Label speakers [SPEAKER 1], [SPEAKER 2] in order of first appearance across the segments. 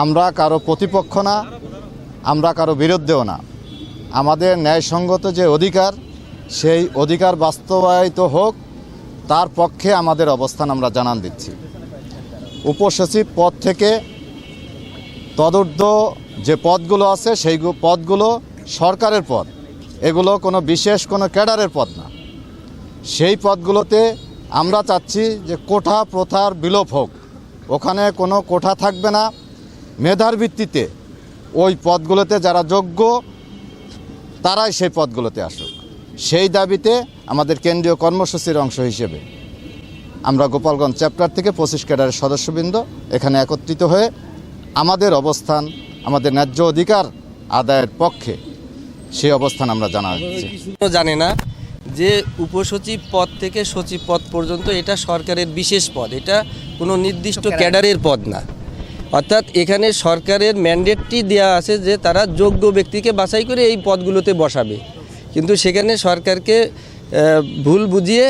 [SPEAKER 1] আমরা কারো প্রতিপক্ষ না, আমরা কারো বিরুদ্ধেও না। আমাদের ন্যায়সঙ্গত যে অধিকার, সেই অধিকার বাস্তবায়িত হোক, তার পক্ষে আমাদের অবস্থান আমরা জানান দিচ্ছি। উপসচিব পদ থেকে তদূর্ধ্ব যে পদগুলো আছে সেই পদগুলো সরকারের পদ, এগুলো কোনো বিশেষ কোনো ক্যাডারের পদ না। সেই পদগুলোতে আমরা চাচ্ছি যে কোঠা প্রথার বিলোপ হোক, ওখানে কোনো কোঠা থাকবে না। মেধার ভিত্তিতে ওই পদগুলোতে যারা যোগ্য তারাই সেই পদগুলোতে আসুক, সেই দাবিতে আমাদের কেন্দ্রীয় কর্মসূচির অংশ হিসেবে আমরা গোপালগঞ্জ চ্যাপ্টার থেকে 25 ক্যাডারের সদস্যবৃন্দ এখানে একত্রিত হয়ে আমাদের অবস্থান, আমাদের ন্যায্য অধিকার আদায়ের পক্ষে সেই অবস্থান আমরা জানাচ্ছি।
[SPEAKER 2] জানে না যে উপসচিব পদ থেকে সচিব পদ পর্যন্ত এটা সরকারের বিশেষ পদ, এটা কোনো নির্দিষ্ট ক্যাডারের পদ না। অর্থাৎ এখানে সরকারের ম্যান্ডেটটি দেওয়া আছে যে তারা যোগ্য ব্যক্তিকে বাছাই করে এই পদগুলোতে বসাবে, কিন্তু সেখানে সরকারকে ভুল বুঝিয়ে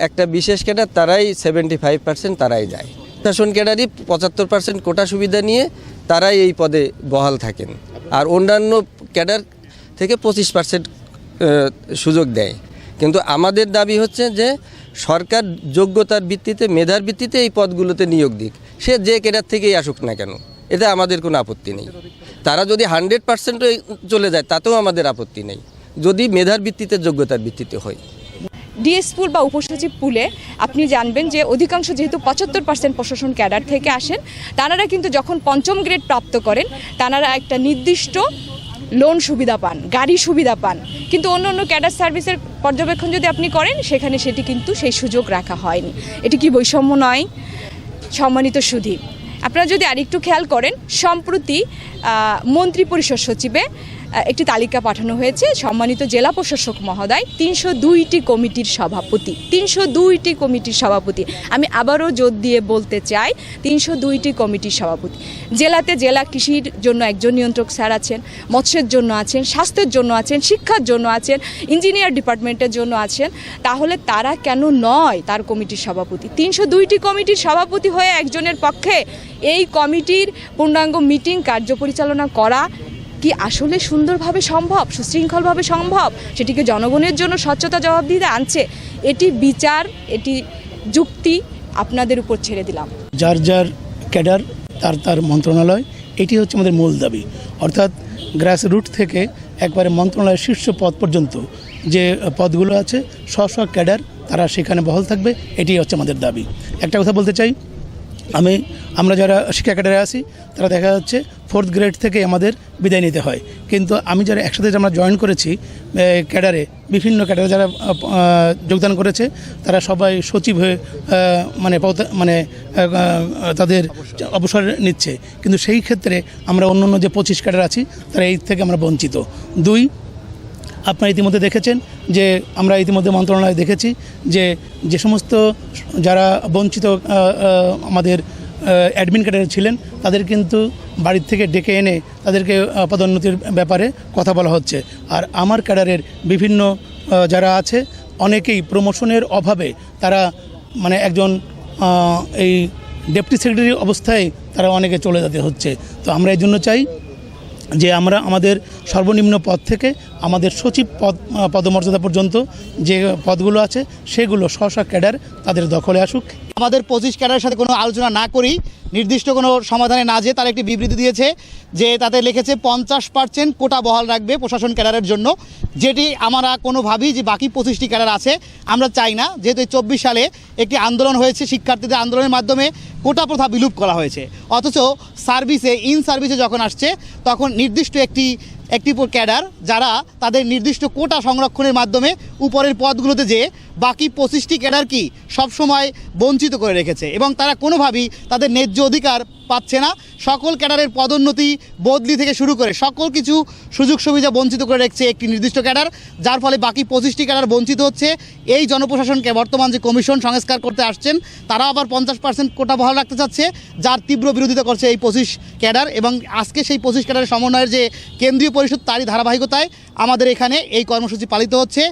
[SPEAKER 2] একটা বিশেষ ক্যাডার তারাই 75% তারাই যায়। শাসন ক্যাডারই 75% কোটা সুবিধা নিয়ে তারাই এই পদে বহাল থাকেন, আর অন্যান্য ক্যাডার থেকে 25% সুযোগ দেয়। কিন্তু আমাদের দাবি হচ্ছে যে সরকার যোগ্যতার ভিত্তিতে, মেধার ভিত্তিতে এই পদগুলোতে নিয়োগ দিক, সে যে ক্যাডার থেকেই আসুক না কেন, এতে আমাদের কোনো আপত্তি নেই। তারা যদি 100% চলে যায় তাতেও আমাদের আপত্তি নেই, যদি মেধার ভিত্তিতে, যোগ্যতার ভিত্তিতে হয়।
[SPEAKER 3] ডিএস পুল বা উপসচিব পুলে আপনি জানবেন যে অধিকাংশ যেহেতু 75% প্রশাসন ক্যাডার থেকে আসেন, তারা কিন্তু যখন 5ম গ্রেড প্রাপ্ত করেন তারা একটা নির্দিষ্ট লোন সুবিধা পান, গাড়ি সুবিধা পান, কিন্তু অন্য অন্য ক্যাডার সার্ভিসের পর্যবেক্ষণ যদি আপনি করেন সেখানে সেটি কিন্তু সেই সুযোগ রাখা হয়নি। এটি কি বৈষম্য নয়? সম্মানিত সুধী, আপনারা যদি আরেকটু খেয়াল করেন, সম্প্রতি মন্ত্রিপরিষদ সচিবে একটি তালিকা পাঠানো হয়েছে। সম্মানিত জেলা প্রশাসক মহোদয় 302টি কমিটির সভাপতি, 302টি কমিটির সভাপতি, আমি আবারও জোর দিয়ে বলতে চাই 302টি কমিটির সভাপতি। জেলাতে জেলা কৃষির জন্য একজন নিয়ন্ত্রক স্যার আছেন, মৎস্যের জন্য আছেন, স্বাস্থ্যের জন্য আছেন, শিক্ষার জন্য আছেন, ইঞ্জিনিয়ার ডিপার্টমেন্টের জন্য আছেন, তাহলে তারা কেন নয় তার কমিটির সভাপতি? 302টি কমিটির সভাপতি হয়ে একজনের পক্ষে এই কমিটির পূর্ণাঙ্গ মিটিং কার্য পরিচালনা করা কি আসলে সুন্দরভাবে সম্ভব, সুশৃঙ্খলভাবে সম্ভব? সেটিকে জনগণের জন্য স্বচ্ছতা জবাবদিহিতা আনছে। এটি বিচার, এটি যুক্তি আপনাদের উপর ছেড়ে দিলাম।
[SPEAKER 4] যার যার ক্যাডার, তার মন্ত্রণালয়, এটি হচ্ছে আমাদের মূল দাবি। অর্থাৎ গ্রাস রুট থেকে একবারে মন্ত্রণালয়ের শীর্ষ পদ পর্যন্ত যে পদগুলো আছে, স্ব ক্যাডার তারা সেখানে বহাল থাকবে, এটি হচ্ছে আমাদের দাবি। একটা কথা বলতে চাই, আমরা যারা শিক্ষা ক্যাডারে আছি তারা দেখা যাচ্ছে 4th গ্রেড থেকে আমাদের বিদায় নিতে হয়, কিন্তু আমি যারা একসাথে আমরা জয়েন করেছি ক্যাডারে, বিভিন্ন ক্যাডারে যারা যোগদান করেছে তারা সবাই সচিব হয়ে তাদের অবসর নিচ্ছে, কিন্তু সেই ক্ষেত্রে আমরা অন্য যে 25 ক্যাডার আছি তারা এই থেকে আমরা বঞ্চিত। 2, আপনারা ইতিমধ্যে দেখেছেন যে আমরা ইতিমধ্যে মন্ত্রণালয়ে দেখেছি যে সমস্ত যারা বঞ্চিত আমাদের অ্যাডমিন ক্যাডারে ছিলেন তাদের কিন্তু বাড়ির থেকে ডেকে এনে তাদেরকে পদোন্নতির ব্যাপারে কথা বলা হচ্ছে। আর আমার ক্যাডারের বিভিন্ন যারা আছে অনেকেই প্রমোশনের অভাবে তারা একজন এই ডেপুটি সেক্রেটারি অবস্থায় তারা অনেকে চলে যেতে হচ্ছে। তো আমরা এই জন্য চাই যে আমরা আমাদের সর্বনিম্ন পদ থেকে আমাদের সচিব পদমর্যাদা পর্যন্ত যে পদগুলো আছে সেগুলো স্ব ক্যাডার তাদের দখলে আসুক।
[SPEAKER 5] আমাদের 25 ক্যাডারের সাথে কোনো আলোচনা না করেই নির্দিষ্ট কোনো সমাধানে না যেয়ে তারা একটি বিবৃতি দিয়েছে যে তাতে লিখেছে 50% কোটা বহাল রাখবে প্রশাসন ক্যাডারের জন্য, যেটি আমরা কোনোভাবেই যে বাকি 25টি ক্যাডার আছে আমরা চাই না। যেহেতু 24 সালে একটি আন্দোলন হয়েছে, শিক্ষার্থীদের আন্দোলনের মাধ্যমে কোটা প্রথা বিলুপ করা হয়েছে, অথচ ইন সার্ভিসে যখন আসছে তখন নির্দিষ্ট একটি ক্যাডার যারা তাদের নির্দিষ্ট কোটা সংরক্ষণের মাধ্যমে উপরের পদগুলোতে যে বাকি 25টি ক্যাডার কি সবসময় বঞ্চিত করে রেখেছে, এবং তারা কোনোভাবেই তাদের ন্যায্য অধিকার পাচ্ছে না। সকল ক্যাডারের পদোন্নতি, বদলি থেকে শুরু করে সকল কিছু সুযোগ সুবিধা বঞ্চিত করে রেখেছে একটি নির্দিষ্ট ক্যাডার, যার ফলে বাকি 25টি ক্যাডার বঞ্চিত হচ্ছে। এই জনপ্রশাসনকে বর্তমান যে কমিশন সংস্কার করতে আসছেন তারা আবার 50% কোটা বহাল রাখতে চাচ্ছে, যার তীব্র বিরোধিতা করছে এই 25 ক্যাডার। এবং আজকে সেই 25 ক্যাডারের সমন্বয়ের যে কেন্দ্রীয় পরিষদ, তারই ধারাবাহিকতায় আমাদের এখানে এই কর্মসূচি পালিত হচ্ছে।